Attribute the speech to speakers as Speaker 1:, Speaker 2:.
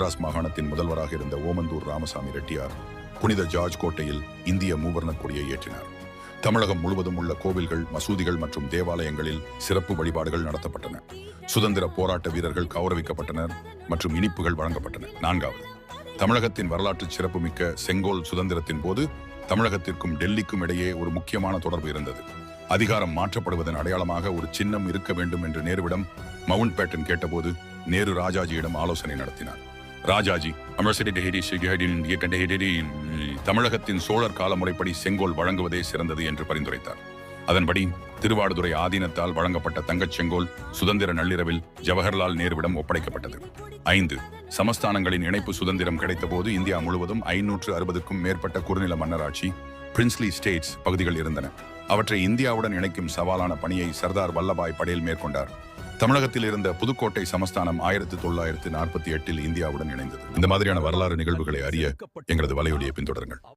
Speaker 1: மெட்ராஸ் மாகாணத்தின் முதல்வராக இருந்த ஓமந்தூர் ராமசாமி ரெட்டியார் புனித ஜார்ஜ் கோட்டையில் இந்திய மூவர்ணக் கொடியை ஏற்றினார். தமிழகம் முழுவதும் உள்ள கோவில்கள், மசூதிகள் மற்றும் தேவாலயங்களில் சிறப்பு வழிபாடுகள் நடத்தப்பட்டன. சுதந்திர போராட்ட வீரர்கள் கௌரவிக்கப்பட்டனர் மற்றும் இனிப்புகள் வழங்கப்பட்டன. 4வது, தமிழகத்தின் வரலாற்று சிறப்புமிக்க செங்கோல் சுதந்திரத்தின் போது தமிழகத்திற்கும் டெல்லிக்கும் இடையே ஒரு முக்கியமான தொடர்பு இருந்தது. அதிகாரம் மாற்றப்படுவதன் அடையாளமாக ஒரு சின்னம் இருக்க வேண்டும் என்று நேருவிடம் மவுண்ட் பேட்டன் கேட்டபோது நேரு ராஜாஜியிடம் ஆலோசனை நடத்தினார். ராஜாஜி தமிழகத்தின் சோழர் கால முறைப்படி செங்கோல் வழங்குவதே சிறந்தது என்று பரிந்துரைத்தார். அதன்படி திருவாடுதுறை ஆதீனத்தால் வழங்கப்பட்ட தங்கச் செங்கோல் சுதந்திர நள்ளிரவில் ஜவஹர்லால் நேருவிடம் ஒப்படைக்கப்பட்டது. 5. சமஸ்தானங்களின் இணைப்பு சுதந்திரம் கிடைத்தபோது இந்தியா முழுவதும் 560க்கும் மேற்பட்ட குறுநில மன்னராட்சி பிரின்ஸ்லி ஸ்டேட்ஸ் பகுதிகள் இருந்தன. அவற்றை இந்தியாவுடன் இணைக்கும் சவாலான பணியை சர்தார் வல்லபாய் படேல் மேற்கொண்டார். தமிழகத்தில் இருந்த புதுக்கோட்டை சமஸ்தானம் 1948 இந்தியாவுடன் இணைந்தது. இந்த மாதிரியான வரலாறு நிகழ்வுகளை அறிய எங்களது வலையொலியை பின்தொடருங்கள்.